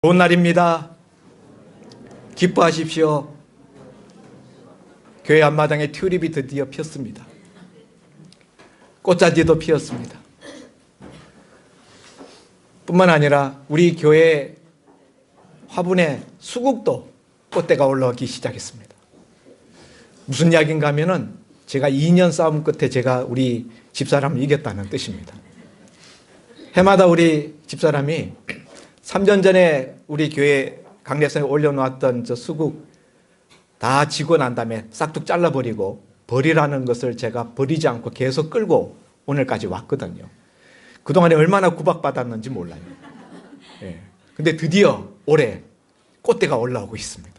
좋은 날입니다. 기뻐하십시오. 교회 앞마당에 튤립이 드디어 폈습니다. 꽃잔디도 피었습니다. 뿐만 아니라 우리 교회 화분에 수국도 꽃대가 올라오기 시작했습니다. 무슨 이야기인가 하면은 제가 2년 싸움 끝에 제가 우리 집사람을 이겼다는 뜻입니다. 해마다 우리 집사람이 3년 전에 우리 교회 강례상에 올려놓았던 저 수국 다 지고 난 다음에 싹둑 잘라버리고 버리라는 것을 제가 버리지 않고 계속 끌고 오늘까지 왔거든요. 그동안에 얼마나 구박받았는지 몰라요. 예. 근데 드디어 올해 꽃대가 올라오고 있습니다.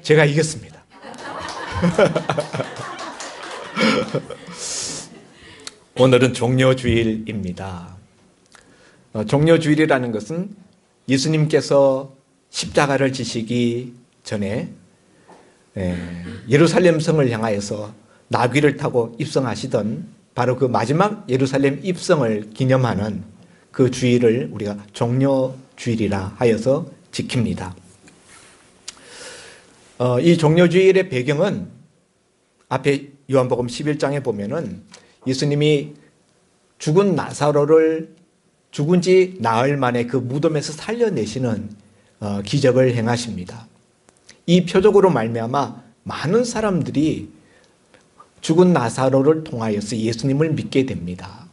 제가 이겼습니다. 오늘은 종려주일입니다. 종려주일이라는 것은 예수님께서 십자가를 지시기 전에 예루살렘 성을 향하여서 나귀를 타고 입성하시던 바로 그 마지막 예루살렘 입성을 기념하는 그 주일을 우리가 종려주일이라 하여서 지킵니다. 이 종려주일의 배경은 앞에 요한복음 11장에 보면은 예수님이 죽은 나사로를 죽은 지 나흘 만에 그 무덤에서 살려내시는 기적을 행하십니다. 이 표적으로 말미암아 많은 사람들이 죽은 나사로를 통하여서 예수님을 믿게 됩니다.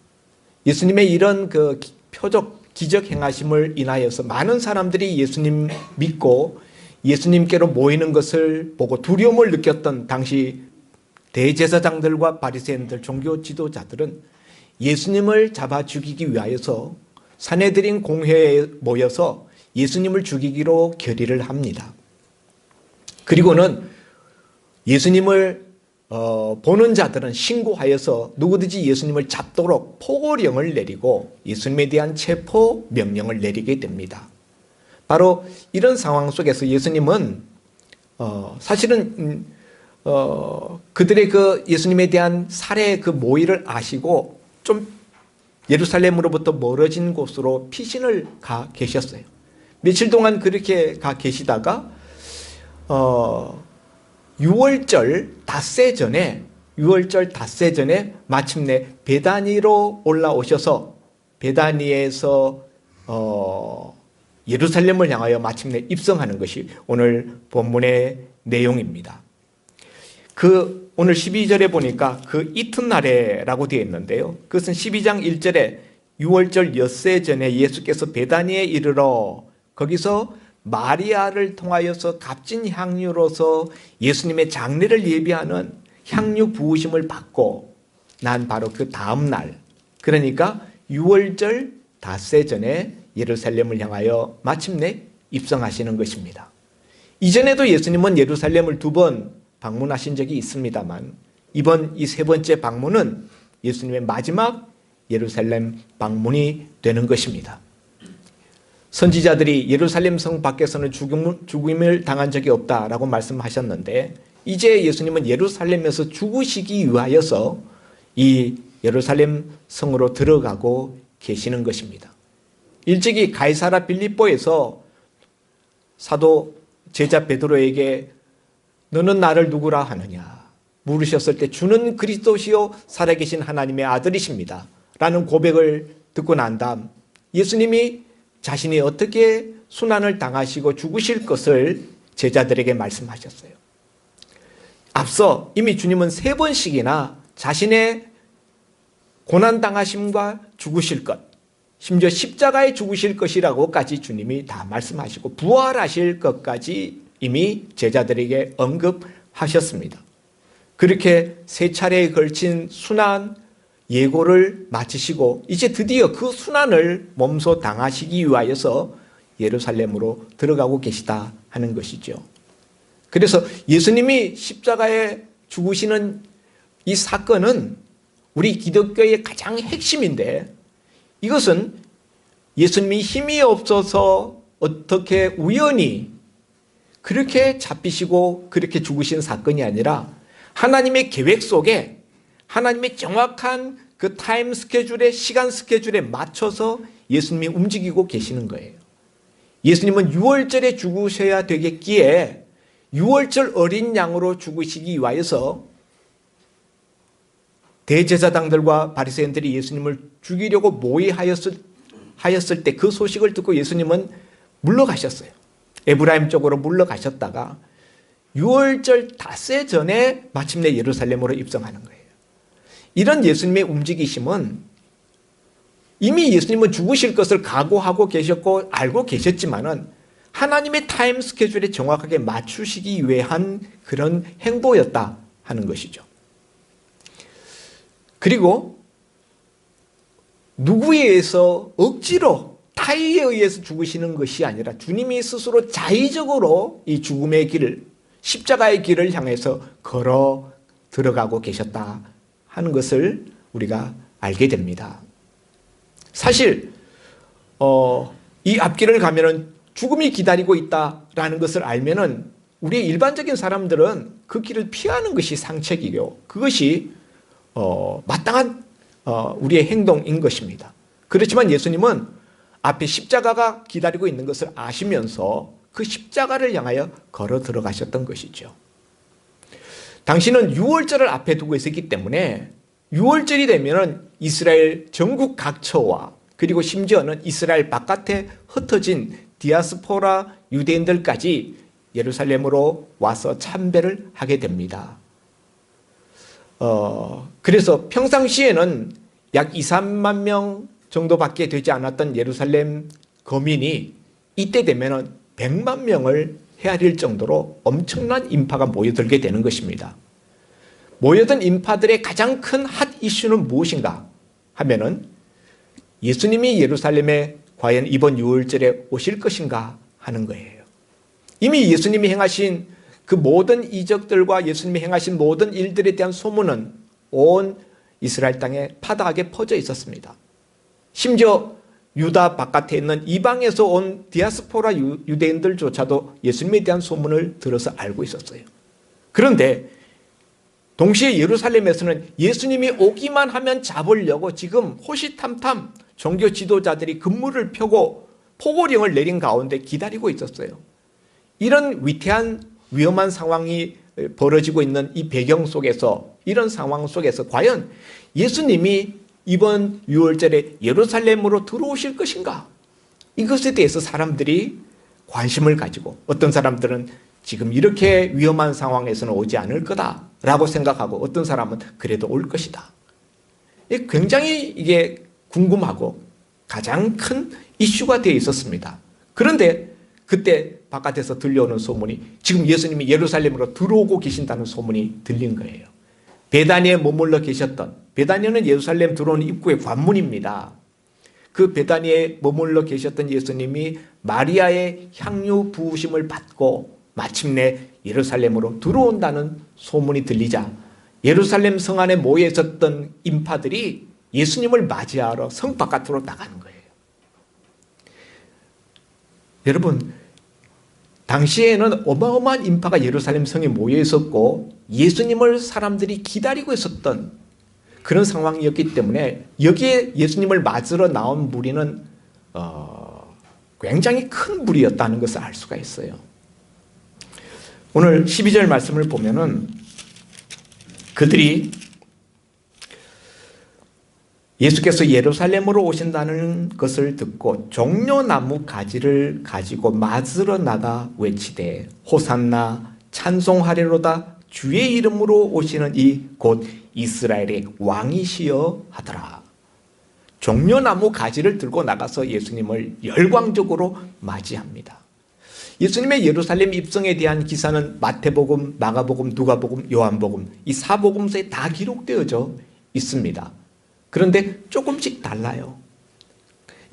예수님의 이런 그 표적, 기적 행하심을 인하여서 많은 사람들이 예수님 믿고 예수님께로 모이는 것을 보고 두려움을 느꼈던 당시 대제사장들과 바리새인들, 종교 지도자들은 예수님을 잡아 죽이기 위하여서 사내들인 공회에 모여서 예수님을 죽이기로 결의를 합니다. 그리고는 예수님을 보는 자들은 신고하여서 누구든지 예수님을 잡도록 포고령을 내리고 예수님에 대한 체포 명령을 내리게 됩니다. 바로 이런 상황 속에서 예수님은 사실은 그들의 그 예수님에 대한 살해 그 모의를 아시고 좀 예루살렘으로부터 멀어진 곳으로 피신을 가 계셨어요. 며칠 동안 그렇게 가 계시다가 6월절 닷새 전에 마침내 베다니로 올라오셔서 베다니에서 예루살렘을 향하여 마침내 입성하는 것이 오늘 본문의 내용입니다. 오늘 12절에 보니까 그 이튿날에라고 되어 있는데요. 그것은 12장 1절에 6월절 엿새 전에 예수께서 베다니에 이르러 거기서 마리아를 통하여서 값진 향유로서 예수님의 장례를 예비하는 향유 부으심을 받고 난 바로 그 다음 날, 그러니까 6월절 닷새 전에 예루살렘을 향하여 마침내 입성하시는 것입니다. 이전에도 예수님은 예루살렘을 2번 방문하신 적이 있습니다만 이번 이 3번째 방문은 예수님의 마지막 예루살렘 방문이 되는 것입니다. 선지자들이 예루살렘 성 밖에서는 죽임을 당한 적이 없다라고 말씀하셨는데 이제 예수님은 예루살렘에서 죽으시기 위하여서 이 예루살렘 성으로 들어가고 계시는 것입니다. 일찍이 가이사라 빌립보에서 사도 제자 베드로에게 너는 나를 누구라 하느냐 물으셨을 때 주는 그리스도시요 살아계신 하나님의 아들이십니다 라는 고백을 듣고 난 다음 예수님이 자신이 어떻게 순환을 당하시고 죽으실 것을 제자들에게 말씀하셨어요. 앞서 이미 주님은 3번씩이나 자신의 고난당하심과 죽으실 것, 심지어 십자가에 죽으실 것이라고까지 주님이 다 말씀하시고 부활하실 것까지 이미 제자들에게 언급하셨습니다. 그렇게 3차례에 걸친 순환 예고를 마치시고 이제 드디어 그 순환을 몸소 당하시기 위하여서 예루살렘으로 들어가고 계시다 하는 것이죠. 그래서 예수님이 십자가에 죽으시는 이 사건은 우리 기독교의 가장 핵심인데 이것은 예수님이 힘이 없어서 어떻게 우연히 그렇게 잡히시고 그렇게 죽으신 사건이 아니라 하나님의 계획 속에 하나님의 정확한 그 타임 스케줄에 시간 스케줄에 맞춰서 예수님이 움직이고 계시는 거예요. 예수님은 유월절에 죽으셔야 되겠기에 유월절 어린 양으로 죽으시기 위하여서 대제사장들과 바리새인들이 예수님을 죽이려고 모의하였을 때 그 소식을 듣고 예수님은 물러가셨어요. 에브라임 쪽으로 물러가셨다가 유월절 닷새 전에 마침내 예루살렘으로 입성하는 거예요. 이런 예수님의 움직이심은 이미 예수님은 죽으실 것을 각오하고 계셨고 알고 계셨지만은 하나님의 타임 스케줄에 정확하게 맞추시기 위한 그런 행보였다 하는 것이죠. 그리고 누구에 의해서 억지로 타의에 의해서 죽으시는 것이 아니라 주님이 스스로 자의적으로 이 죽음의 길을, 십자가의 길을 향해서 걸어 들어가고 계셨다 하는 것을 우리가 알게 됩니다. 사실 이 앞길을 가면은 죽음이 기다리고 있다라는 것을 알면은 우리 일반적인 사람들은 그 길을 피하는 것이 상책이요, 그것이 마땅한 우리의 행동인 것입니다. 그렇지만 예수님은 앞에 십자가가 기다리고 있는 것을 아시면서 그 십자가를 향하여 걸어 들어가셨던 것이죠. 당신은 유월절을 앞에 두고 있었기 때문에 유월절이 되면은 이스라엘 전국 각처와 그리고 심지어는 이스라엘 바깥에 흩어진 디아스포라 유대인들까지 예루살렘으로 와서 참배를 하게 됩니다. 그래서 평상시에는 약 2, 3만 명 정도밖에 되지 않았던 예루살렘 거민이 이때 되면은 100만 명을 헤아릴 정도로 엄청난 인파가 모여들게 되는 것입니다. 모여든 인파들의 가장 큰 핫 이슈는 무엇인가 하면은 예수님이 예루살렘에 과연 이번 유월절에 오실 것인가 하는 거예요. 이미 예수님이 행하신 그 모든 이적들과 예수님이 행하신 모든 일들에 대한 소문은 온 이스라엘 땅에 파다하게 퍼져 있었습니다. 심지어 유다 바깥에 있는 이방에서 온 디아스포라 유대인들조차도 예수님에 대한 소문을 들어서 알고 있었어요. 그런데 동시에 예루살렘에서는 예수님이 오기만 하면 잡으려고 지금 호시탐탐 종교 지도자들이 근무를 펴고 포고령을 내린 가운데 기다리고 있었어요. 이런 위태한 위험한 상황이 벌어지고 있는 이 배경 속에서, 이런 상황 속에서 과연 예수님이 이번 유월절에 예루살렘으로 들어오실 것인가? 이것에 대해서 사람들이 관심을 가지고, 어떤 사람들은 지금 이렇게 위험한 상황에서는 오지 않을 거다라고 생각하고, 어떤 사람은 그래도 올 것이다. 굉장히 이게 궁금하고 가장 큰 이슈가 되어 있었습니다. 그런데 그때 바깥에서 들려오는 소문이 지금 예수님이 예루살렘으로 들어오고 계신다는 소문이 들린 거예요. 베다니에 머물러 계셨던, 베다니는 예루살렘 들어오는 입구의 관문입니다. 그 베다니에 머물러 계셨던 예수님이 마리아의 향유 부으심을 받고 마침내 예루살렘으로 들어온다는 소문이 들리자 예루살렘 성 안에 모여 있었던 인파들이 예수님을 맞이하러 성 바깥으로 나가는 거예요. 여러분, 당시에는 어마어마한 인파가 예루살렘 성에 모여 있었고 예수님을 사람들이 기다리고 있었던 그런 상황이었기 때문에 여기에 예수님을 맞으러 나온 무리는 굉장히 큰 무리였다는 것을 알 수가 있어요. 오늘 12절 말씀을 보면은 그들이 예수께서 예루살렘으로 오신다는 것을 듣고 종려나무 가지를 가지고 맞으러 나가 외치되 호산나 찬송하리로다 주의 이름으로 오시는 이 곧 이스라엘의 왕이시여 하더라. 종려나무 가지를 들고 나가서 예수님을 열광적으로 맞이합니다. 예수님의 예루살렘 입성에 대한 기사는 마태복음, 마가복음, 누가복음, 요한복음 이 사복음서에 다 기록되어져 있습니다. 그런데 조금씩 달라요.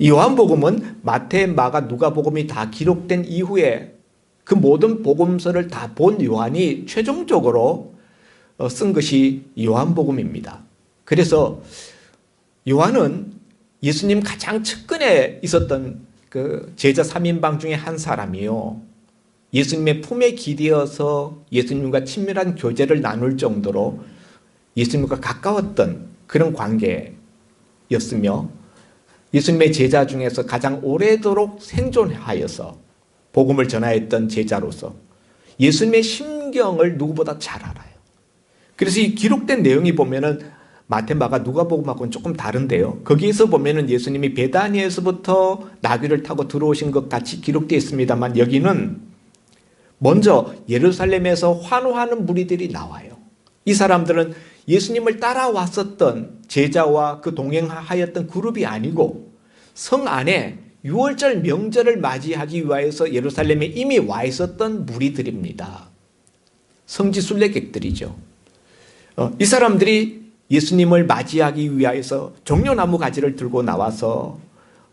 요한복음은 마태, 마가, 누가복음이 다 기록된 이후에 그 모든 복음서를 다 본 요한이 최종적으로 쓴 것이 요한복음입니다. 그래서 요한은 예수님 가장 측근에 있었던 그 제자 3인방 중에 한 사람이요. 예수님의 품에 기대어서 예수님과 친밀한 교제를 나눌 정도로 예수님과 가까웠던 그런 관계였으며 예수님의 제자 중에서 가장 오래도록 생존하여서 복음을 전하였던 제자로서 예수님의 심경을 누구보다 잘 알아요. 그래서 이 기록된 내용이 보면은 마태, 마가, 누가복음하고는 조금 다른데요. 거기에서 보면은 예수님이 베다니에서부터 나귀를 타고 들어오신 것 같이 기록되어 있습니다만 여기는 먼저 예루살렘에서 환호하는 무리들이 나와요. 이 사람들은 예수님을 따라왔었던 제자와 그 동행하였던 그룹이 아니고 성 안에 6월절 명절을 맞이하기 위하여서 예루살렘에 이미 와 있었던 무리들입니다. 성지 순례객들이죠. 이 사람들이 예수님을 맞이하기 위하여서 종려나무 가지를 들고 나와서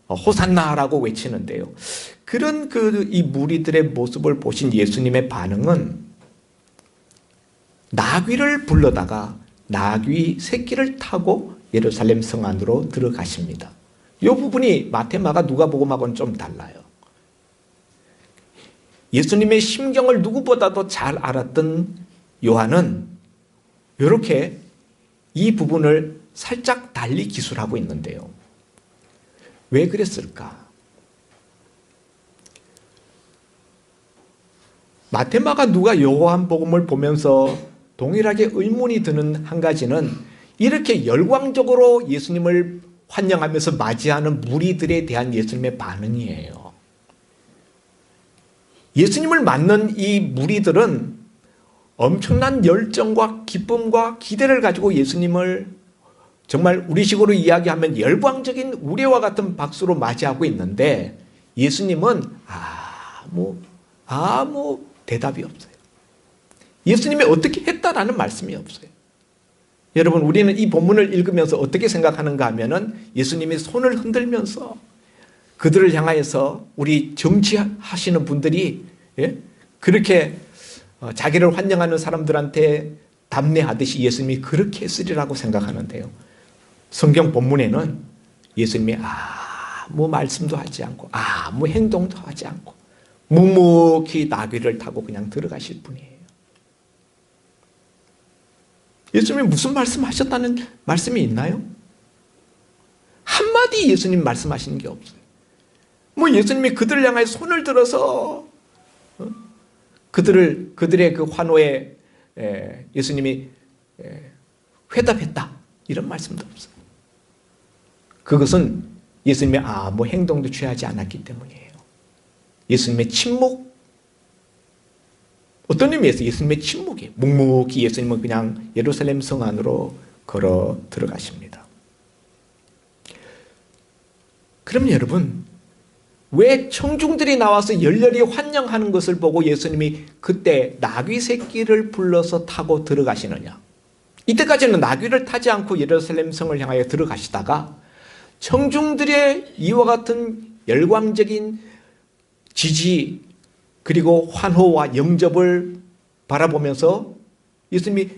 호산나라고 외치는데요. 그런 이 무리들의 모습을 보신 예수님의 반응은 나귀를 불러다가 나귀 새끼를 타고 예루살렘 성 안으로 들어가십니다. 이 부분이 마태, 마가, 누가복음하고는 좀 달라요. 예수님의 심경을 누구보다도 잘 알았던 요한은 이렇게 이 부분을 살짝 달리 기술하고 있는데요. 왜 그랬을까? 마태, 마가, 누가 요한복음을 보면서 동일하게 의문이 드는 한 가지는 이렇게 열광적으로 예수님을 환영하면서 맞이하는 무리들에 대한 예수님의 반응이에요. 예수님을 맞는 이 무리들은 엄청난 열정과 기쁨과 기대를 가지고 예수님을 정말 우리식으로 이야기하면 열광적인 우레와 같은 박수로 맞이하고 있는데 예수님은 아무 대답이 없어요. 예수님이 어떻게 했다라는 말씀이 없어요. 여러분, 우리는 이 본문을 읽으면서 어떻게 생각하는가 하면은 예수님이 손을 흔들면서 그들을 향하여서 우리 정치하시는 분들이 그렇게 자기를 환영하는 사람들한테 답례하듯이 예수님이 그렇게 했으리라고 생각하는데요. 성경 본문에는 예수님이 아무 말씀도 하지 않고 아무 행동도 하지 않고 묵묵히 나귀를 타고 그냥 들어가실 분이에요. 예수님이 무슨 말씀하셨다는 말씀이 있나요? 한마디 예수님 말씀하시는 게 없어요. 예수님이 그들을 향해 손을 들어서 그들의 그 환호에 예수님이 회답했다 이런 말씀도 없어요. 그것은 예수님의 아무 행동도 취하지 않았기 때문이에요. 예수님의 침묵, 어떤 의미에서 예수님의 침묵이에요. 묵묵히 예수님은 그냥 예루살렘 성 안으로 걸어 들어가십니다. 그럼 여러분, 왜 청중들이 나와서 열렬히 환영하는 것을 보고 예수님이 그때 나귀 새끼를 불러서 타고 들어가시느냐? 이때까지는 나귀를 타지 않고 예루살렘 성을 향하여 들어가시다가 청중들의 이와 같은 열광적인 지지 그리고 환호와 영접을 바라보면서 예수님이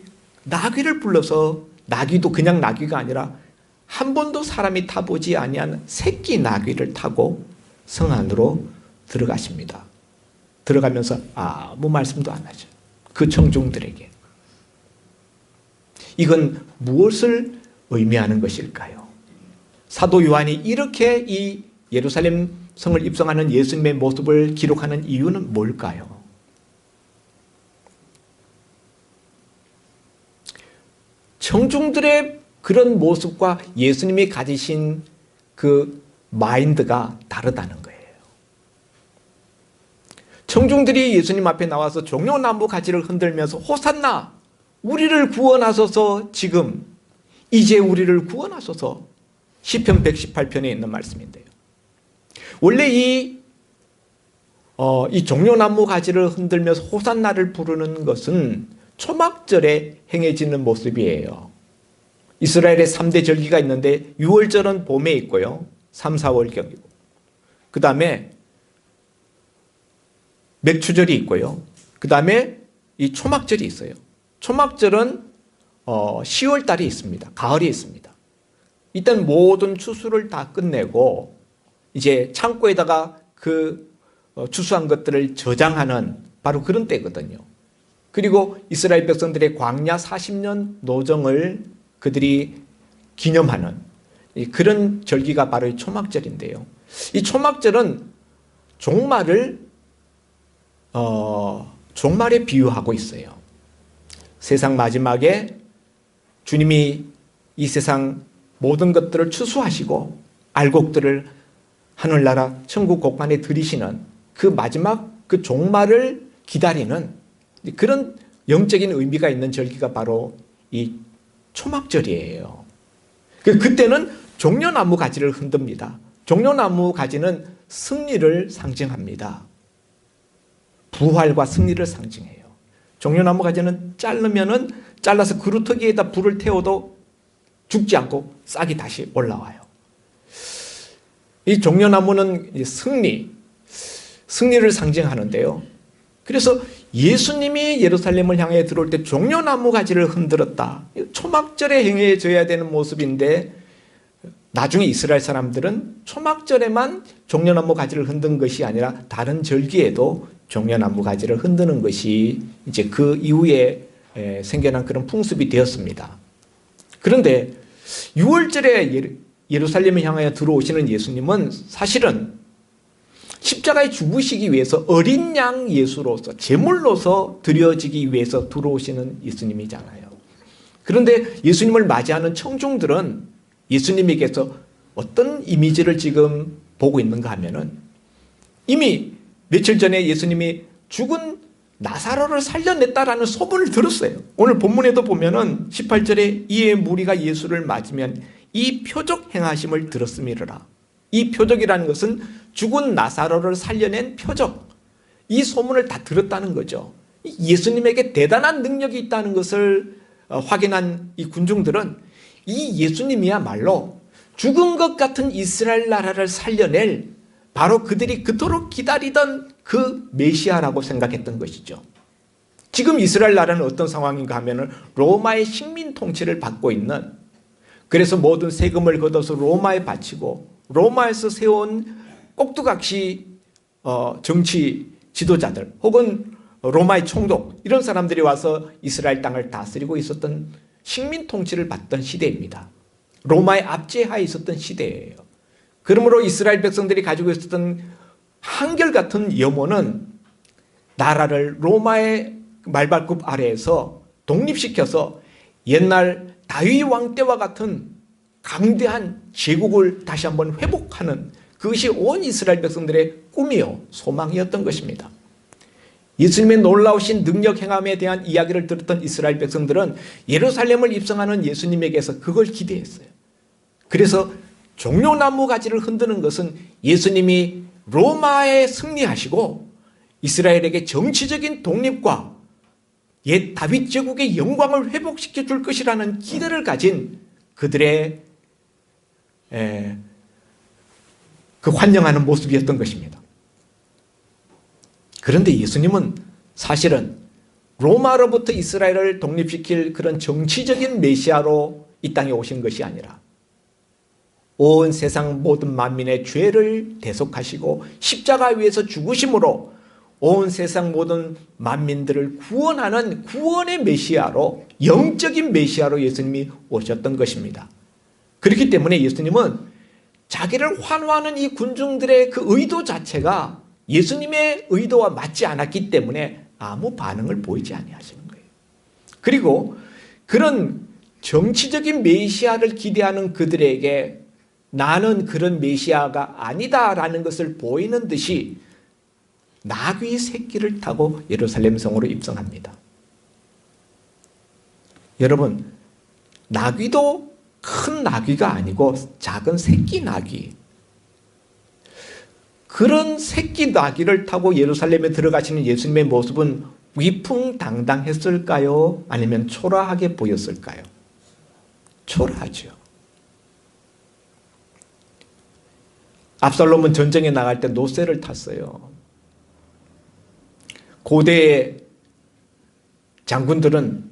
나귀를 불러서, 나귀도 그냥 나귀가 아니라 한 번도 사람이 타보지 아니한 새끼 나귀를 타고 성 안으로 들어가십니다. 들어가면서 아무 말씀도 안 하죠. 그 청중들에게. 이건 무엇을 의미하는 것일까요? 사도 요한이 이렇게 이 예루살렘 성을 입성하는 예수님의 모습을 기록하는 이유는 뭘까요? 청중들의 그런 모습과 예수님이 가지신 그 마인드가 다르다는 거예요. 청중들이 예수님 앞에 나와서 종려나무 가지를 흔들면서 호산나, 우리를 구원하소서, 지금 이제 우리를 구원하소서, 시편 118편에 있는 말씀인데요. 원래 이 종려나무 가지를 흔들면서 호산나를 부르는 것은 초막절에 행해지는 모습이에요. 이스라엘의 3대 절기가 있는데 6월절은 봄에 있고요. 3, 4월경이고. 그 다음에 맥추절이 있고요. 그 다음에 이 초막절이 있어요. 초막절은 10월 달에 있습니다. 가을에 있습니다. 일단 모든 추수를 다 끝내고 이제 창고에다가 그 추수한 것들을 저장하는 바로 그런 때거든요. 그리고 이스라엘 백성들의 광야 40년 노정을 그들이 기념하는 그런 절기가 바로 이 초막절인데요. 이 초막절은 종말을 종말에 비유하고 있어요. 세상 마지막에 주님이 이 세상 모든 것들을 추수하시고 알곡들을 하늘나라 천국 곳간에 들이시는 그 마지막 그 종말을 기다리는 그런 영적인 의미가 있는 절기가 바로 이 초막절이에요. 그때는 종려나무 가지를 흔듭니다. 종려나무 가지는 승리를 상징합니다. 부활과 승리를 상징해요. 종려나무 가지는 잘라서 그루터기에다 불을 태워도 죽지 않고 싹이 다시 올라와요. 이 종려나무는 승리를 상징하는데요. 그래서 예수님이 예루살렘을 향해 들어올 때 종려나무 가지를 흔들었다. 초막절에 행해져야 되는 모습인데 나중에 이스라엘 사람들은 초막절에만 종려나무 가지를 흔든 것이 아니라 다른 절기에도 종려나무 가지를 흔드는 것이 이제 그 이후에 생겨난 그런 풍습이 되었습니다. 그런데 6월절에 예루살렘을 향하여 들어오시는 예수님은 사실은 십자가에 죽으시기 위해서 어린 양 예수로서 제물로서 드려지기 위해서 들어오시는 예수님이잖아요. 그런데 예수님을 맞이하는 청중들은 예수님에게서 어떤 이미지를 지금 보고 있는가 하면은 이미 며칠 전에 예수님이 죽은 나사로를 살려냈다라는 소문을 들었어요. 오늘 본문에도 보면은 18절에 이에 무리가 예수를 맞으면 이 표적 행하심을 들었음이라. 이 표적이라는 것은 죽은 나사로를 살려낸 표적. 이 소문을 다 들었다는 거죠. 예수님에게 대단한 능력이 있다는 것을 확인한 이 군중들은 이 예수님이야말로 죽은 것 같은 이스라엘 나라를 살려낼 바로 그들이 그토록 기다리던 그 메시아라고 생각했던 것이죠. 지금 이스라엘 나라는 어떤 상황인가 하면 로마의 식민 통치를 받고 있는, 그래서 모든 세금을 걷어서 로마에 바치고 로마에서 세운 꼭두각시 정치 지도자들 혹은 로마의 총독 이런 사람들이 와서 이스라엘 땅을 다스리고 있었던 식민 통치를 받던 시대입니다. 로마의 압제하에 있었던 시대예요. 그러므로 이스라엘 백성들이 가지고 있었던 한결같은 염원은 나라를 로마의 말발굽 아래에서 독립시켜서 옛날 다윗 왕 때와 같은 강대한 제국을 다시 한번 회복하는, 그것이 온 이스라엘 백성들의 꿈이요 소망이었던 것입니다. 예수님의 놀라우신 능력 행함에 대한 이야기를 들었던 이스라엘 백성들은 예루살렘을 입성하는 예수님에게서 그걸 기대했어요. 그래서 종려나무 가지를 흔드는 것은 예수님이 로마에 승리하시고 이스라엘에게 정치적인 독립과 옛 다윗 제국의 영광을 회복시켜 줄 것이라는 기대를 가진 그들의 그 환영하는 모습이었던 것입니다. 그런데 예수님은 사실은 로마로부터 이스라엘을 독립시킬 그런 정치적인 메시아로 이 땅에 오신 것이 아니라 온 세상 모든 만민의 죄를 대속하시고 십자가 위에서 죽으심으로 온 세상 모든 만민들을 구원하는 구원의 메시아로, 영적인 메시아로 예수님이 오셨던 것입니다. 그렇기 때문에 예수님은 자기를 환호하는 이 군중들의 그 의도 자체가 예수님의 의도와 맞지 않았기 때문에 아무 반응을 보이지 아니하시는 거예요. 그리고 그런 정치적인 메시아를 기대하는 그들에게 나는 그런 메시아가 아니다라는 것을 보이는 듯이 나귀 새끼를 타고 예루살렘 성으로 입성합니다. 여러분, 나귀도 큰 나귀가 아니고 작은 새끼 나귀, 그런 새끼 나귀를 타고 예루살렘에 들어가시는 예수님의 모습은 위풍당당했을까요? 아니면 초라하게 보였을까요? 초라하죠. 압살롬은 전쟁에 나갈 때 노새를 탔어요. 고대의 장군들은,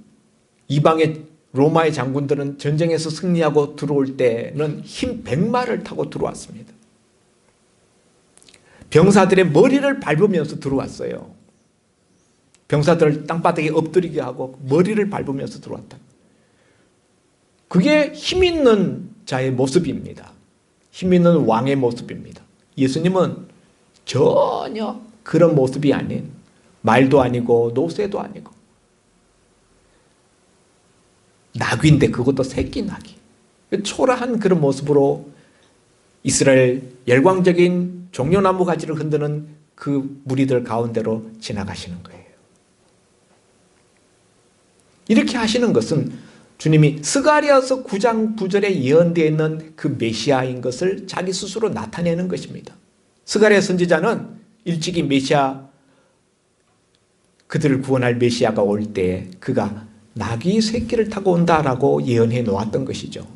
이방의 로마의 장군들은 전쟁에서 승리하고 들어올 때는 흰 백마를 타고 들어왔습니다. 병사들의 머리를 밟으면서 들어왔어요. 병사들을 땅바닥에 엎드리게 하고 머리를 밟으면서 들어왔다. 그게 힘 있는 자의 모습입니다. 힘 있는 왕의 모습입니다. 예수님은 전혀 그런 모습이 아닌 말도 아니고 노새도 아니고 나귀인데 그것도 새끼 나귀. 초라한 그런 모습으로 이스라엘 열광적인 종려나무 가지를 흔드는 그 무리들 가운데로 지나가시는 거예요. 이렇게 하시는 것은 주님이 스가랴서 9장 9절에 예언되어 있는 그 메시아인 것을 자기 스스로 나타내는 것입니다. 스가랴 선지자는 일찍이 메시아, 그들을 구원할 메시아가 올 때 그가 나귀 새끼를 타고 온다라고 예언해 놓았던 것이죠.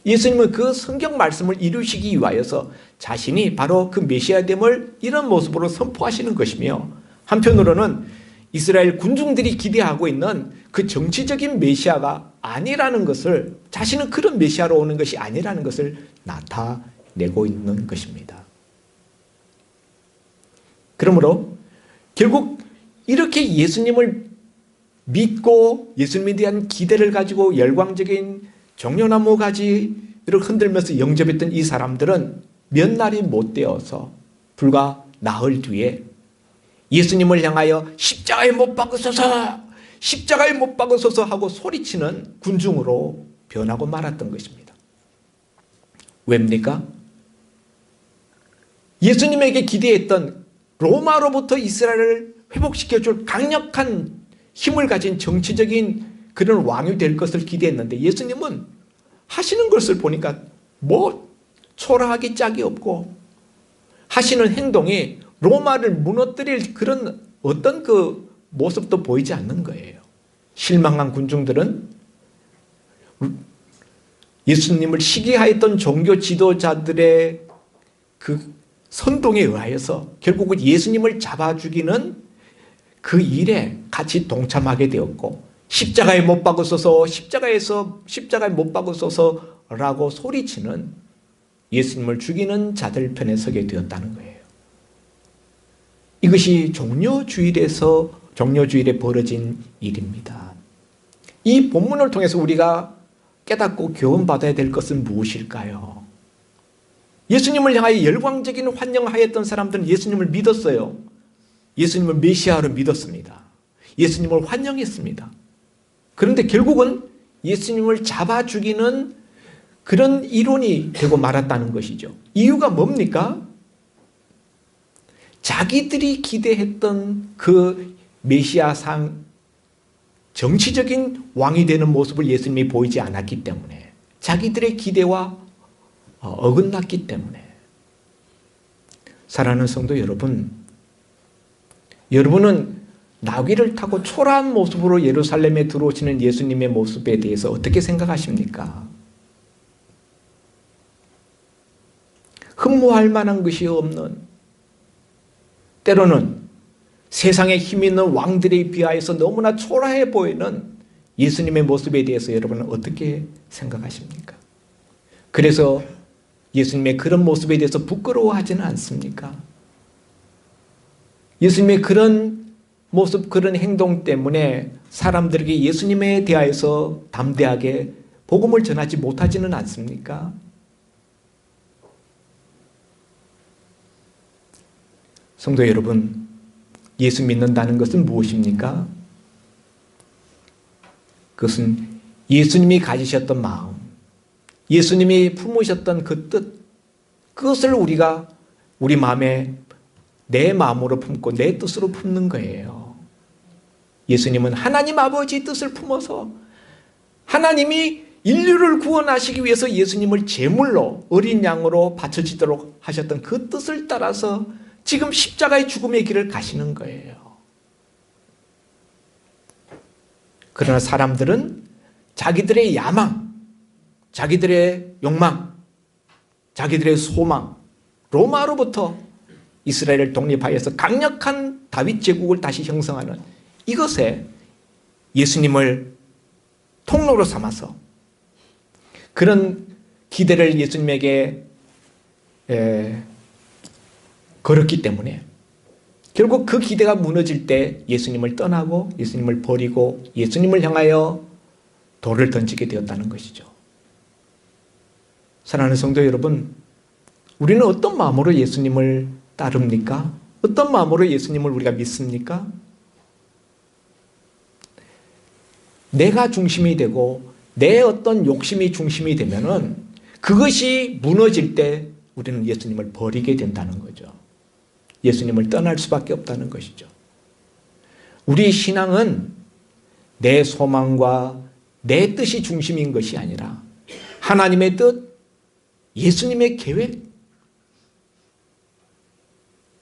예수님은 그 성경 말씀을 이루시기 위하여서 자신이 바로 그 메시아됨을 이런 모습으로 선포하시는 것이며, 한편으로는 이스라엘 군중들이 기대하고 있는 그 정치적인 메시아가 아니라는 것을, 자신은 그런 메시아로 오는 것이 아니라는 것을 나타내고 있는 것입니다. 그러므로 결국 이렇게 예수님을 믿고 예수님에 대한 기대를 가지고 열광적인 종려나무 가지를 흔들면서 영접했던 이 사람들은 몇 날이 못 되어서 불과 나흘 뒤에 예수님을 향하여 십자가에 못 박으소서, 십자가에 못 박으소서 하고 소리치는 군중으로 변하고 말았던 것입니다. 왜입니까? 예수님에게 기대했던 로마로부터 이스라엘을 회복시켜줄 강력한 힘을 가진 정치적인 그런 왕이 될 것을 기대했는데, 예수님은 하시는 것을 보니까 뭐 초라하기 짝이 없고 하시는 행동이 로마를 무너뜨릴 그런 어떤 그 모습도 보이지 않는 거예요. 실망한 군중들은 예수님을 시기하였던 종교 지도자들의 그 선동에 의하여서 결국은 예수님을 잡아 죽이는 그 일에 같이 동참하게 되었고, 십자가에 못 박으소서, 십자가에 못 박으소서라고 소리치는 예수님을 죽이는 자들 편에 서게 되었다는 거예요. 이것이 종려주일에 벌어진 일입니다. 이 본문을 통해서 우리가 깨닫고 교훈받아야 될 것은 무엇일까요? 예수님을 향하여 열광적인 환영하였던 사람들은 예수님을 믿었어요. 예수님을 메시아로 믿었습니다. 예수님을 환영했습니다. 그런데 결국은 예수님을 잡아 죽이는 그런 이론이 되고 말았다는 것이죠. 이유가 뭡니까? 자기들이 기대했던 그 메시아상 정치적인 왕이 되는 모습을 예수님이 보이지 않았기 때문에, 자기들의 기대와 어긋났기 때문에. 사랑하는 성도 여러분, 여러분은 나귀를 타고 초라한 모습으로 예루살렘에 들어오시는 예수님의 모습에 대해서 어떻게 생각하십니까? 흠모할 만한 것이 없는, 때로는 세상에 힘 있는 왕들에 비하여서 너무나 초라해 보이는 예수님의 모습에 대해서 여러분은 어떻게 생각하십니까? 그래서 예수님의 그런 모습에 대해서 부끄러워하지는 않습니까? 예수님의 그런 모습, 그런 행동 때문에 사람들에게 예수님에 대하여서 담대하게 복음을 전하지 못하지는 않습니까? 성도 여러분, 예수 믿는다는 것은 무엇입니까? 그것은 예수님이 가지셨던 마음, 예수님이 품으셨던 그 뜻, 그것을 우리가 우리 마음에, 내 마음으로 품고 내 뜻으로 품는 거예요. 예수님은 하나님 아버지 뜻을 품어서 하나님이 인류를 구원하시기 위해서 예수님을 제물로, 어린 양으로 바쳐지도록 하셨던 그 뜻을 따라서 지금 십자가의 죽음의 길을 가시는 거예요. 그러나 사람들은 자기들의 야망, 자기들의 욕망, 자기들의 소망, 로마로부터 이스라엘을 독립하여서 강력한 다윗 제국을 다시 형성하는 이것에 예수님을 통로로 삼아서 그런 기대를 예수님에게 걸었기 때문에 결국 그 기대가 무너질 때 예수님을 떠나고 예수님을 버리고 예수님을 향하여 돌을 던지게 되었다는 것이죠. 사랑하는 성도 여러분, 우리는 어떤 마음으로 예수님을 따릅니까? 어떤 마음으로 예수님을 우리가 믿습니까? 내가 중심이 되고 내 어떤 욕심이 중심이 되면은 그것이 무너질 때 우리는 예수님을 버리게 된다는 거죠. 예수님을 떠날 수밖에 없다는 것이죠. 우리 신앙은 내 소망과 내 뜻이 중심인 것이 아니라 하나님의 뜻, 예수님의 계획,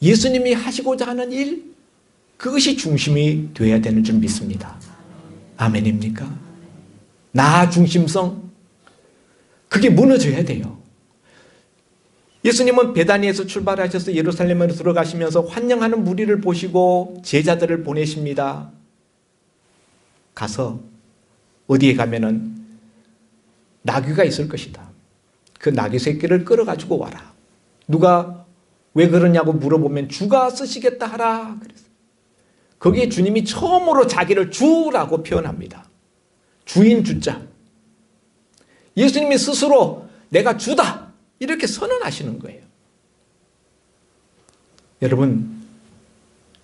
예수님이 하시고자 하는 일, 그것이 중심이 되어야 되는 줄 믿습니다. 아멘입니까? 나 중심성, 그게 무너져야 돼요. 예수님은 베다니에서 출발하셔서 예루살렘으로 들어가시면서 환영하는 무리를 보시고 제자들을 보내십니다. 가서 어디에 가면은 나귀가 있을 것이다. 그 나귀 새끼를 끌어가지고 와라. 누가 왜 그러냐고 물어보면 주가 쓰시겠다 하라. 그랬어요. 거기에 주님이 처음으로 자기를 주라고 표현합니다. 주인 주자. 예수님이 스스로 내가 주다 이렇게 선언하시는 거예요. 여러분,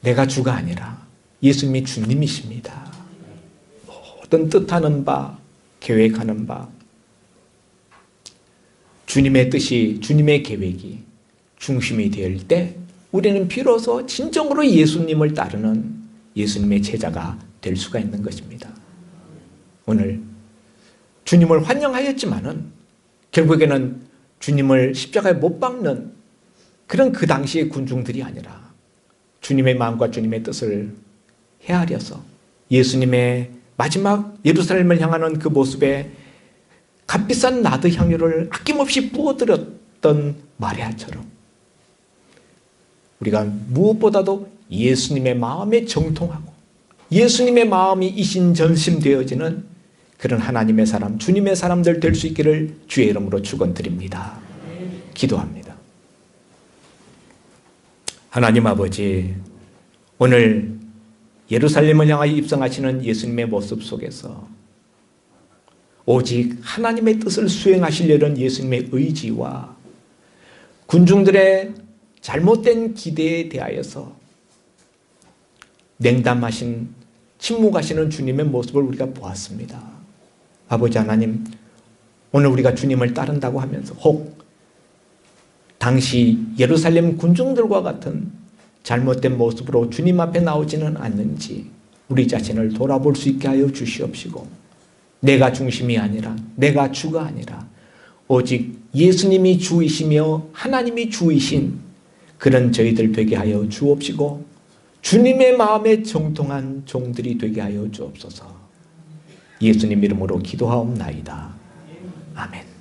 내가 주가 아니라 예수님이 주님이십니다. 모든 뜻하는 바, 계획하는 바, 주님의 뜻이, 주님의 계획이 중심이 될 때 우리는 비로소 진정으로 예수님을 따르는 예수님의 제자가 될 수가 있는 것입니다. 오늘 주님을 환영하였지만은 결국에는 주님을 십자가에 못 박는 그런 그 당시의 군중들이 아니라 주님의 마음과 주님의 뜻을 헤아려서 예수님의 마지막 예루살렘을 향하는 그 모습에 값비싼 나드 향유를 아낌없이 부어드렸던 마리아처럼 우리가 무엇보다도 예수님의 마음에 정통하고 예수님의 마음이 이신전심되어지는 그런 하나님의 사람, 주님의 사람들 될 수 있기를 주의 이름으로 축원드립니다. 기도합니다. 하나님 아버지, 오늘 예루살렘을 향하여 입성하시는 예수님의 모습 속에서 오직 하나님의 뜻을 수행하시려는 예수님의 의지와 군중들의 잘못된 기대에 대하여서 냉담하신, 침묵하시는 주님의 모습을 우리가 보았습니다. 아버지 하나님, 오늘 우리가 주님을 따른다고 하면서 혹 당시 예루살렘 군중들과 같은 잘못된 모습으로 주님 앞에 나오지는 않는지 우리 자신을 돌아볼 수 있게 하여 주시옵시고, 내가 중심이 아니라, 내가 주가 아니라 오직 예수님이 주이시며 하나님이 주이신 그런 저희들 되게 하여 주옵시고, 주님의 마음에 정통한 종들이 되게 하여 주옵소서. 예수님 이름으로 기도하옵나이다. 아멘.